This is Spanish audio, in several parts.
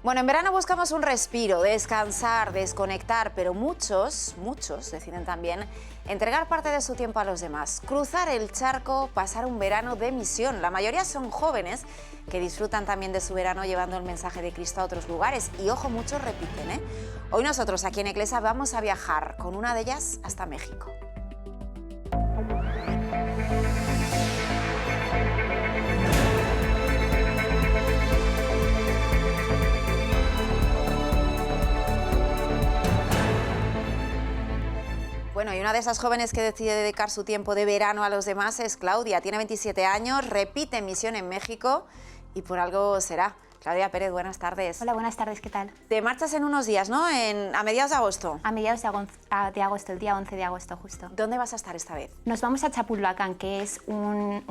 Bueno, en verano buscamos un respiro, descansar, desconectar, pero muchos deciden también entregar parte de su tiempo a los demás, cruzar el charco, pasar un verano de misión. La mayoría son jóvenes que disfrutan también de su verano llevando el mensaje de Cristo a otros lugares. Y ojo, muchos repiten, ¿eh? Hoy nosotros aquí en Eclesia vamos a viajar con una de ellas hasta México. Bueno, y una de esas jóvenes que decide dedicar su tiempo de verano a los demás es Claudia. Tiene 27 años, repite misión en México y por algo será. Claudia Pérez, buenas tardes. Hola, buenas tardes, ¿qué tal? Te marchas en unos días, ¿no? A mediados de agosto. A mediados de agosto, el día 11 de agosto justo. ¿Dónde vas a estar esta vez? Nos vamos a Chapulhuacán, que es un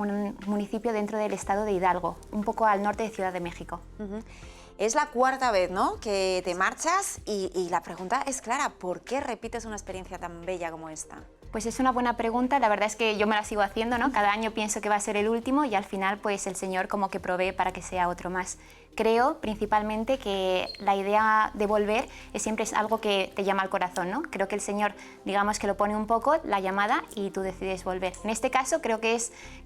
municipio dentro del estado de Hidalgo, un poco al norte de Ciudad de México. Es la cuarta vez, ¿no?, que te marchas y la pregunta es clara, ¿por qué repites una experiencia tan bella como esta? Pues es una buena pregunta, la verdad es que yo me la sigo haciendo, ¿no? Cada año pienso que va a ser el último y al final pues el Señor como que provee para que sea otro más. Creo principalmente que la idea de volver siempre es algo que te llama al corazón, ¿no? Creo que el Señor, digamos que lo pone un poco, la llamada, y tú decides volver. En este caso creo que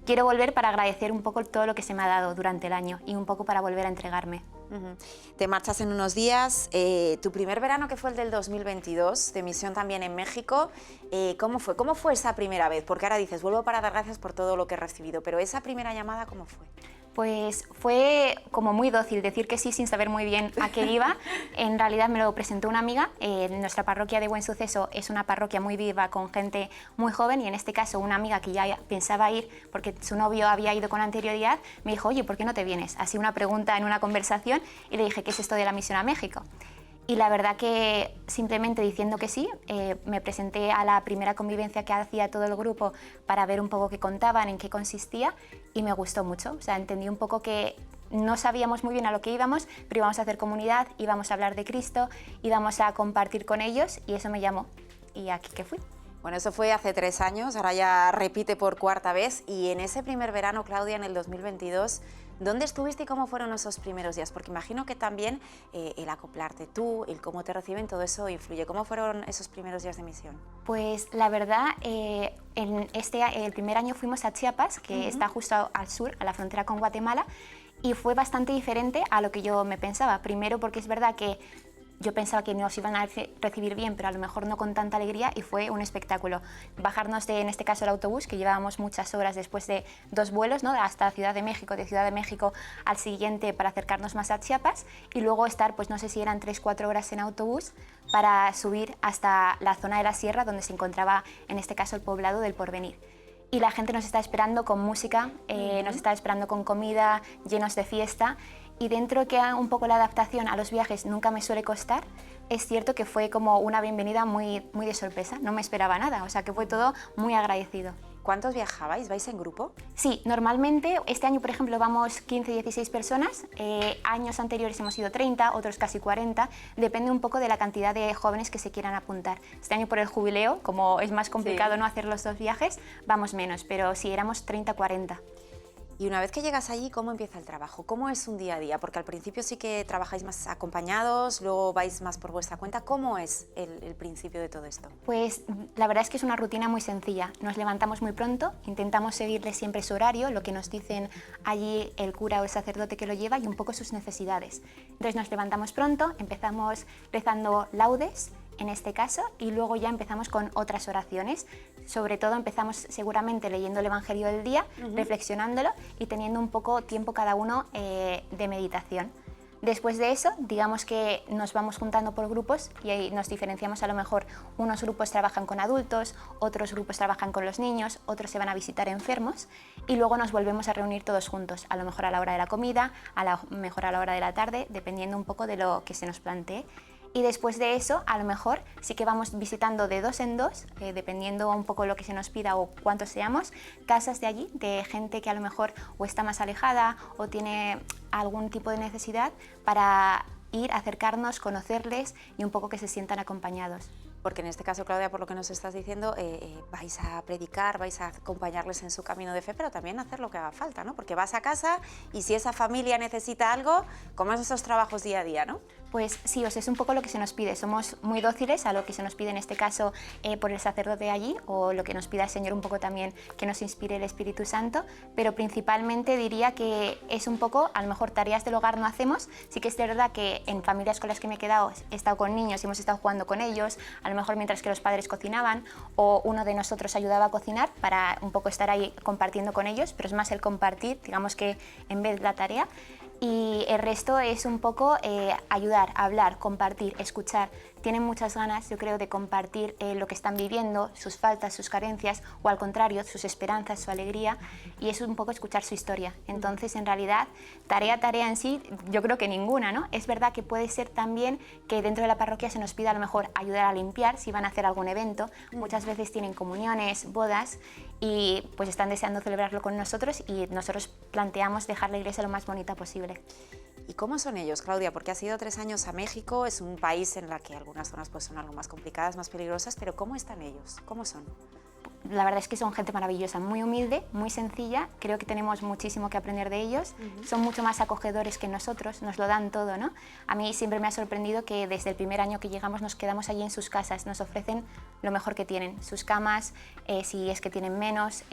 quiero volver para agradecer un poco todo lo que se me ha dado durante el año y un poco para volver a entregarme. Te marchas en unos días. Tu primer verano, que fue el del 2022, de misión también en México, ¿cómo fue? ¿Cómo fue esa primera vez? Porque ahora dices, vuelvo para dar gracias por todo lo que he recibido, pero esa primera llamada, ¿cómo fue? Pues fue como muy dócil, decir que sí sin saber muy bien a qué iba. En realidad me lo presentó una amiga. Nuestra parroquia de Buen Suceso es una parroquia muy viva con gente muy joven y en este caso una amiga que ya pensaba ir porque su novio había ido con anterioridad, me dijo, oye, ¿por qué no te vienes? Así una pregunta en una conversación y le dije, ¿qué es esto de la misión a México? Y la verdad que simplemente diciendo que sí, me presenté a la primera convivencia que hacía todo el grupo para ver un poco qué contaban, en qué consistía, y me gustó mucho. O sea, entendí un poco que no sabíamos muy bien a lo que íbamos, pero íbamos a hacer comunidad, íbamos a hablar de Cristo, íbamos a compartir con ellos, y eso me llamó. Y aquí que fui. Bueno, eso fue hace 3 años, ahora ya repite por cuarta vez. Y en ese primer verano, Claudia, en el 2022, ¿dónde estuviste y cómo fueron esos primeros días? Porque imagino que también el acoplarte tú, el cómo te reciben, todo eso influye. ¿Cómo fueron esos primeros días de misión? Pues la verdad, el primer año fuimos a Chiapas, que está justo al sur, a la frontera con Guatemala, y fue bastante diferente a lo que yo me pensaba. Primero porque es verdad que yo pensaba que nos iban a recibir bien, pero a lo mejor no con tanta alegría, y fue un espectáculo. Bajarnos en este caso, el autobús, que llevábamos muchas horas después de 2 vuelos, ¿no?, hasta Ciudad de México, de Ciudad de México al siguiente para acercarnos más a Chiapas, y luego estar, pues no sé si eran 3-4 horas en autobús para subir hasta la zona de la sierra donde se encontraba, en este caso, el poblado del Porvenir. Y la gente nos está esperando con música, nos está esperando con comida, llenos de fiesta. Y dentro que un poco la adaptación a los viajes nunca me suele costar, es cierto que fue como una bienvenida muy de sorpresa, no me esperaba nada, o sea que fue todo muy agradecido. ¿Cuántos viajabais? ¿Vais en grupo? Sí, normalmente este año, por ejemplo, vamos 15-16 personas, años anteriores hemos ido 30, otros casi 40, depende un poco de la cantidad de jóvenes que se quieran apuntar. Este año por el jubileo, como es más complicado no hacer los 2 viajes, vamos menos, pero sí, éramos 30-40. Y una vez que llegas allí, ¿cómo empieza el trabajo? ¿Cómo es un día a día? Porque al principio sí que trabajáis más acompañados, luego vais más por vuestra cuenta. ¿Cómo es el principio de todo esto? Pues la verdad es que es una rutina muy sencilla. Nos levantamos muy pronto, intentamos seguirle siempre su horario, lo que nos dicen allí el cura o el sacerdote que lo lleva y un poco sus necesidades. Entonces nos levantamos pronto, empezamos rezando laudes, en este caso, y luego ya empezamos con otras oraciones. Sobre todo empezamos seguramente leyendo el Evangelio del día, reflexionándolo y teniendo un poco tiempo cada uno de meditación. Después de eso, digamos que nos vamos juntando por grupos y ahí nos diferenciamos. A lo mejor unos grupos trabajan con adultos, otros grupos trabajan con los niños, otros se van a visitar enfermos y luego nos volvemos a reunir todos juntos, a lo mejor a la hora de la comida, a lo mejor a la hora de la tarde, dependiendo un poco de lo que se nos plantee. Y después de eso, a lo mejor sí que vamos visitando de 2 en 2, dependiendo un poco lo que se nos pida o cuántos seamos, casas de allí, de gente que a lo mejor o está más alejada o tiene algún tipo de necesidad, para ir, acercarnos, conocerles y un poco que se sientan acompañados. Porque en este caso, Claudia, por lo que nos estás diciendo, vais a predicar, vais a acompañarles en su camino de fe, pero también hacer lo que haga falta, ¿no? Porque vas a casa y si esa familia necesita algo, como esos trabajos día a día, ¿no? Pues sí, o sea, es un poco lo que se nos pide. Somos muy dóciles a lo que se nos pide en este caso por el sacerdote allí, o lo que nos pida el Señor un poco también que nos inspire el Espíritu Santo, pero principalmente diría que es un poco, a lo mejor tareas del hogar no hacemos. Sí que es verdad que en familias con las que me he quedado he estado con niños y hemos estado jugando con ellos, a lo mejor mientras que los padres cocinaban, o uno de nosotros ayudaba a cocinar para un poco estar ahí compartiendo con ellos, pero es más el compartir, digamos que en vez de la tarea. Y el resto es un poco ayudar, hablar, compartir, escuchar. Tienen muchas ganas, yo creo, de compartir lo que están viviendo, sus faltas, sus carencias, o al contrario, sus esperanzas, su alegría, y es un poco escuchar su historia. Entonces, en realidad, tarea en sí, yo creo que ninguna, ¿no? Es verdad que puede ser también que dentro de la parroquia se nos pida a lo mejor ayudar a limpiar si van a hacer algún evento. Muchas veces tienen comuniones, bodas, y pues están deseando celebrarlo con nosotros, y nosotros planteamos dejar la iglesia lo más bonita posible. ¿Y cómo son ellos, Claudia? Porque has ido 3 años a México, es un país en el que algunas zonas pues, son algo más complicadas, más peligrosas, pero ¿cómo están ellos? ¿Cómo son? La verdad es que son gente maravillosa, muy humilde, muy sencilla. Creo que tenemos muchísimo que aprender de ellos. Son mucho más acogedores que nosotros, nos lo dan todo, ¿no? A mí siempre me ha sorprendido que desde el primer año que llegamos nos quedamos allí en sus casas, nos ofrecen lo mejor que tienen, sus camas, si es que tienen menos,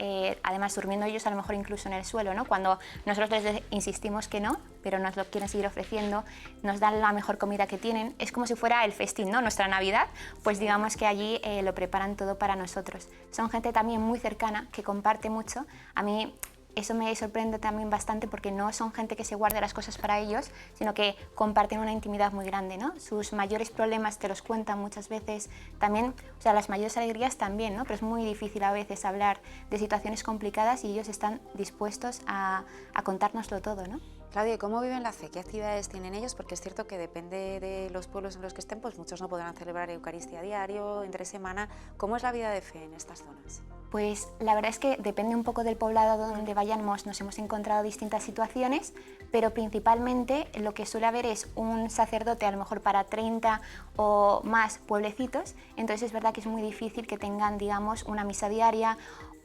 además durmiendo ellos a lo mejor incluso en el suelo, ¿no? Cuando nosotros les insistimos que no, pero nos lo quieren seguir ofreciendo, nos dan la mejor comida que tienen. Es como si fuera el festín, ¿no? Nuestra Navidad, pues digamos que allí lo preparan todo para nosotros. Son gente también muy cercana, que comparte mucho. A mí eso me sorprende también bastante, porque no son gente que se guarde las cosas para ellos, sino que comparten una intimidad muy grande, ¿no? Sus mayores problemas te los cuentan muchas veces, también, o sea, las mayores alegrías también, ¿no? Pero es muy difícil a veces hablar de situaciones complicadas y ellos están dispuestos a contárnoslo todo, ¿no? Claudia, ¿cómo viven la fe? ¿Qué actividades tienen ellos? Porque es cierto que depende de los pueblos en los que estén, pues muchos no podrán celebrar Eucaristía a diario, entre semana. ¿Cómo es la vida de fe en estas zonas? Pues la verdad es que depende un poco del poblado donde vayamos, nos hemos encontrado distintas situaciones, pero principalmente lo que suele haber es un sacerdote a lo mejor para 30 o más pueblecitos. Entonces es verdad que es muy difícil que tengan, digamos, una misa diaria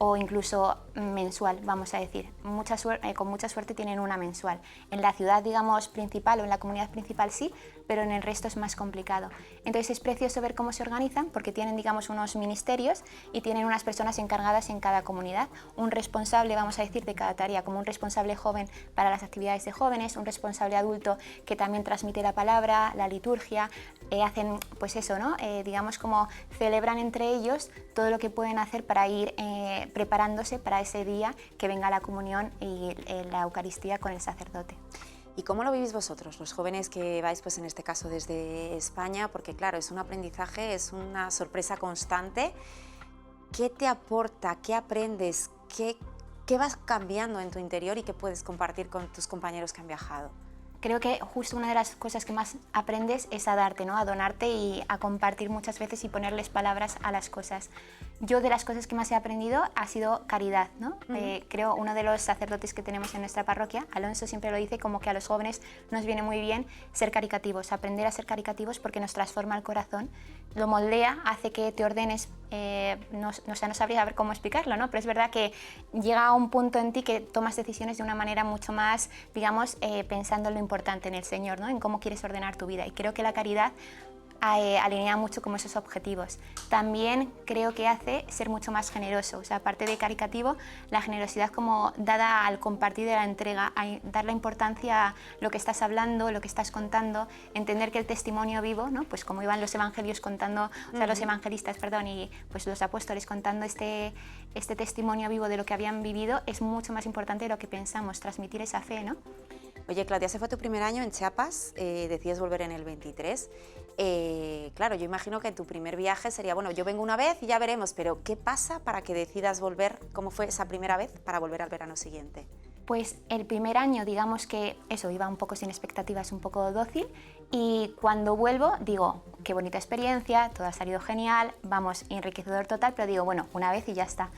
o incluso mensual, vamos a decir. Con mucha suerte tienen una mensual. En la ciudad, digamos, principal o en la comunidad principal sí, pero en el resto es más complicado. Entonces es precioso ver cómo se organizan, porque tienen, digamos, unos ministerios y tienen unas personas encargadas en cada comunidad. Un responsable, vamos a decir, de cada tarea, como un responsable joven para las actividades de jóvenes, un responsable adulto que también transmite la palabra, la liturgia, hacen pues eso, ¿no? Digamos como celebran entre ellos todo lo que pueden hacer para ir preparándose para ese día que venga la comunión y la Eucaristía con el sacerdote. ¿Y cómo lo vivís vosotros, los jóvenes que vais, pues en este caso desde España? Porque claro, es un aprendizaje, es una sorpresa constante. ¿Qué te aporta? ¿Qué aprendes? ¿Qué vas cambiando en tu interior y qué puedes compartir con tus compañeros que han viajado? Creo que justo una de las cosas que más aprendes es a darte, ¿no? A donarte y a compartir muchas veces y ponerles palabras a las cosas. Yo de las cosas que más he aprendido ha sido caridad, ¿no? Creo uno de los sacerdotes que tenemos en nuestra parroquia, Alonso, siempre lo dice, como que a los jóvenes nos viene muy bien ser caricativos, aprender a ser caricativos, porque nos transforma el corazón, lo moldea, hace que te ordenes, no sabría saber cómo explicarlo, ¿no? Pero es verdad que llega a un punto en ti que tomas decisiones de una manera mucho más, digamos, pensando en lo importante, en el Señor, ¿no? En cómo quieres ordenar tu vida. Y creo que la caridad alinea mucho con esos objetivos. También creo que hace ser mucho más generoso, o sea, aparte de caricativo, la generosidad como dada al compartir de la entrega, a dar la importancia a lo que estás hablando, lo que estás contando, entender que el testimonio vivo, ¿no? Pues como iban los evangelios contando, o sea, los evangelistas, perdón, y pues los apóstoles contando este testimonio vivo de lo que habían vivido, es mucho más importante de lo que pensamos, transmitir esa fe, ¿no? Oye, Claudia, se fue tu primer año en Chiapas, decides volver en el 23. Claro, yo imagino que tu primer viaje sería, bueno, yo vengo una vez y ya veremos, pero ¿qué pasa para que decidas volver? ¿Cómo fue esa primera vez para volver al verano siguiente? Pues el primer año, digamos que eso, iba un poco sin expectativas, un poco dócil, y cuando vuelvo digo, qué bonita experiencia, todo ha salido genial, vamos, enriquecedor total, pero digo, bueno, una vez y ya está.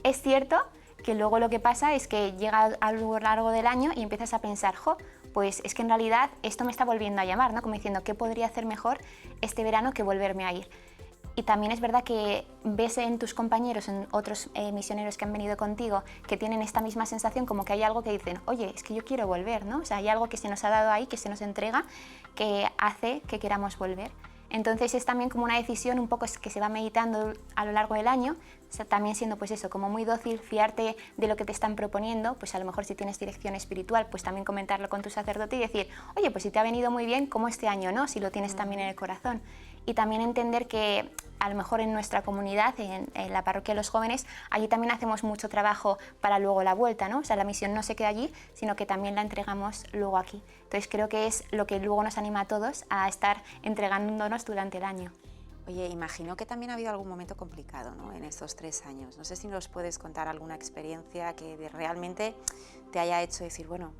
Es cierto que luego lo que pasa es que llega a lo largo del año y empiezas a pensar, pues es que en realidad esto me está volviendo a llamar, ¿no? Como diciendo, ¿qué podría hacer mejor este verano que volverme a ir? Y también es verdad que ves en tus compañeros, en otros misioneros que han venido contigo, que tienen esta misma sensación, como que hay algo que dicen, oye, es que yo quiero volver, ¿no? O sea, hay algo que se nos ha dado ahí, que se nos entrega, que hace que queramos volver. Entonces es también como una decisión un poco que se va meditando a lo largo del año, o sea, también siendo pues eso, como muy dócil, fiarte de lo que te están proponiendo, pues a lo mejor si tienes dirección espiritual, pues también comentarlo con tu sacerdote y decir, oye, pues si te ha venido muy bien, ¿cómo este año no? Si lo tienes también en el corazón. Y también entender que a lo mejor en nuestra comunidad, en la parroquia de los jóvenes, allí también hacemos mucho trabajo para luego la vuelta, ¿no? O sea, la misión no se queda allí, sino que también la entregamos luego aquí. Entonces creo que es lo que luego nos anima a todos a estar entregándonos durante el año. Oye, imagino que también ha habido algún momento complicado, ¿no?, en estos 3 años. No sé si nos puedes contar alguna experiencia que realmente te haya hecho decir, bueno,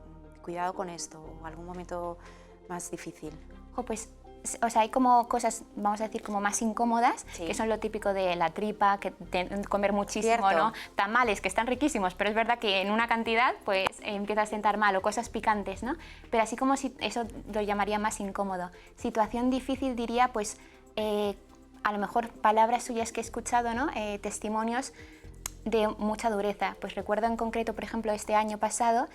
cuidado con esto, o algún momento más difícil. Pues, o sea, hay como cosas, vamos a decir, como más incómodas, Sí. que son lo típico de la tripa, que comer muchísimo, Cierto. ¿no? Tamales, que están riquísimos, pero es verdad que en una cantidad, pues empieza a sentar mal, o cosas picantes, ¿no? Pero así como si eso lo llamaría más incómodo. Situación difícil diría, pues, a lo mejor palabras suyas que he escuchado, ¿no? Testimonios de mucha dureza. Pues recuerdo en concreto, por ejemplo, este año pasado,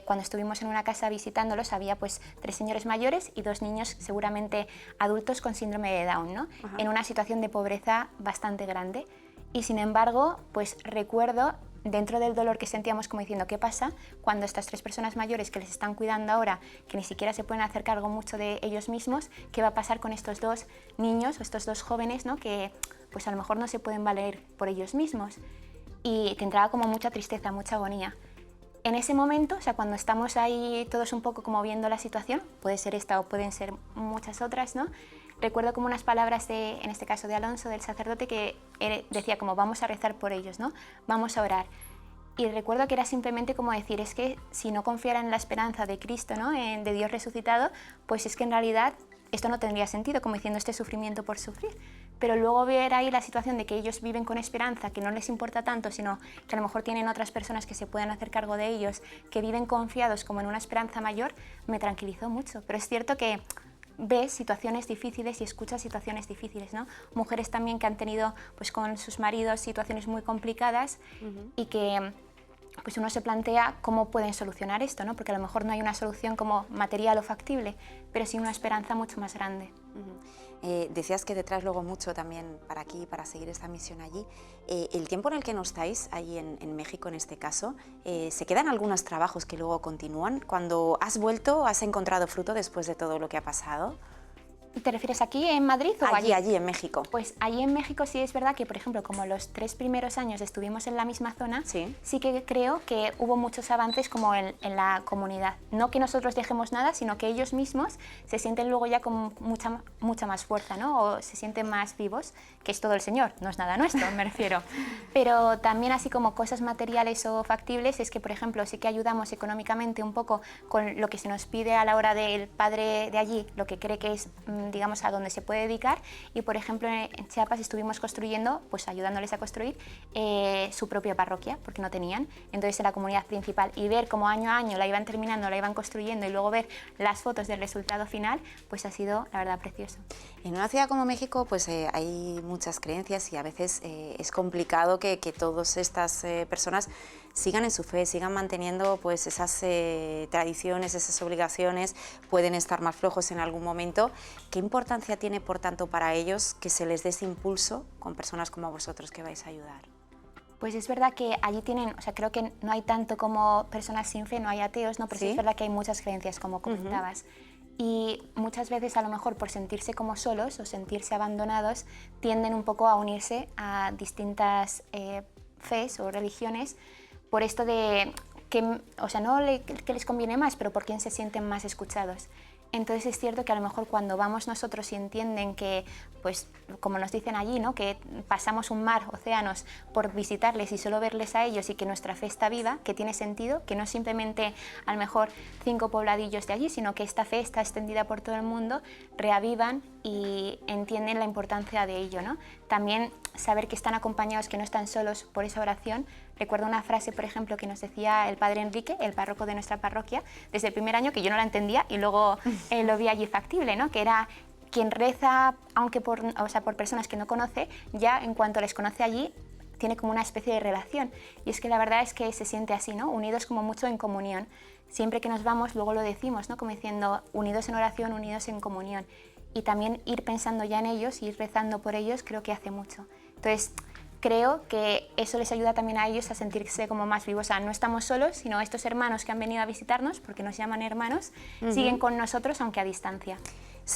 cuando estuvimos en una casa visitándolos, había pues 3 señores mayores y 2 niños seguramente adultos con síndrome de Down, ¿no? En una situación de pobreza bastante grande. Y sin embargo, pues recuerdo, dentro del dolor que sentíamos, como diciendo, ¿qué pasa cuando estas 3 personas mayores que les están cuidando ahora, que ni siquiera se pueden hacer cargo mucho de ellos mismos, qué va a pasar con estos 2 niños o estos 2 jóvenes, ¿no?, que pues a lo mejor no se pueden valer por ellos mismos? Y te entraba como mucha tristeza, mucha agonía. En ese momento, o sea, cuando estamos ahí todos un poco como viendo la situación, puede ser esta o pueden ser muchas otras, ¿no? Recuerdo como unas palabras de, en este caso de Alonso, del sacerdote, que decía como vamos a rezar por ellos, ¿no? Vamos a orar. Y recuerdo que era simplemente como decir, es que si no confiara en la esperanza de Cristo, ¿no?, de Dios resucitado, pues es que en realidad esto no tendría sentido, como diciendo este sufrimiento por sufrir. Pero luego ver ahí la situación de que ellos viven con esperanza, que no les importa tanto, sino que a lo mejor tienen otras personas que se puedan hacer cargo de ellos, que viven confiados como en una esperanza mayor, me tranquilizó mucho. Pero es cierto que ves situaciones difíciles y escuchas situaciones difíciles, ¿no? Mujeres también que han tenido pues con sus maridos situaciones muy complicadas y que pues uno se plantea cómo pueden solucionar esto, ¿no? Porque a lo mejor no hay una solución como material o factible, pero sí una esperanza mucho más grande. Decías que te traes luego mucho también para aquí, para seguir esta misión allí. El tiempo en el que no estáis, allí en México en este caso, ¿se quedan algunos trabajos que luego continúan? Cuando has vuelto, ¿has encontrado fruto después de todo lo que ha pasado? ¿Te refieres aquí en Madrid o allí? Allí en México. Pues allí en México sí es verdad que, por ejemplo, como los 3 primeros años estuvimos en la misma zona, sí que creo que hubo muchos avances como en la comunidad. No que nosotros dejemos nada, sino que ellos mismos se sienten luego ya con mucha más fuerza, ¿no? O se sienten más vivos, que es todo el Señor, no es nada nuestro, me refiero. Pero también así como cosas materiales o factibles es que, por ejemplo, sí que ayudamos económicamente un poco con lo que se nos pide a la hora del padre de allí, lo que cree que es digamos, a donde se puede dedicar. Y, por ejemplo, en Chiapas estuvimos construyendo, pues ayudándoles a construir su propia parroquia, porque no tenían. Entonces, en la comunidad principal, y ver cómo año a año la iban terminando, la iban construyendo, y luego ver las fotos del resultado final, pues ha sido, la verdad, precioso. En una ciudad como México, pues hay muchas creencias y a veces es complicado que todas estas personas sigan en su fe, sigan manteniendo pues esas tradiciones, esas obligaciones, pueden estar más flojos en algún momento. ¿Qué importancia tiene, por tanto, para ellos que se les dé ese impulso con personas como vosotros que vais a ayudar? Pues es verdad que allí tienen, o sea, creo que no hay tanto como personas sin fe, no hay ateos, ¿no? Pero sí es verdad que hay muchas creencias, como comentabas. Y muchas veces, a lo mejor por sentirse como solos o sentirse abandonados, tienden un poco a unirse a distintas fes o religiones por esto de que, o sea, no que les conviene más, pero por quién se sienten más escuchados. Entonces es cierto que a lo mejor cuando vamos nosotros y entienden que, pues como nos dicen allí, ¿no?, que pasamos un mar, océanos, por visitarles y solo verles a ellos, y que nuestra fe está viva, que tiene sentido, que no es simplemente a lo mejor 5 pobladillos de allí, sino que esta fe está extendida por todo el mundo, reavivan y entienden la importancia de ello, ¿no? También saber que están acompañados, que no están solos por esa oración. Recuerdo una frase, por ejemplo, que nos decía el padre Enrique, el párroco de nuestra parroquia, desde el primer año, que yo no la entendía y luego lo vi allí factible, ¿no?, que era quien reza, aunque por, o sea, por personas que no conoce, ya en cuanto les conoce allí, tiene como una especie de relación. Y es que la verdad es que se siente así, ¿no? Unidos como mucho en comunión. Siempre que nos vamos, luego lo decimos, ¿no? Como diciendo, unidos en oración, unidos en comunión. Y también ir pensando ya en ellos, ir rezando por ellos, creo que hace mucho. Entonces, creo que eso les ayuda también a ellos a sentirse como más vivos. O sea, no estamos solos, sino estos hermanos que han venido a visitarnos, porque nos llaman hermanos, siguen con nosotros, aunque a distancia.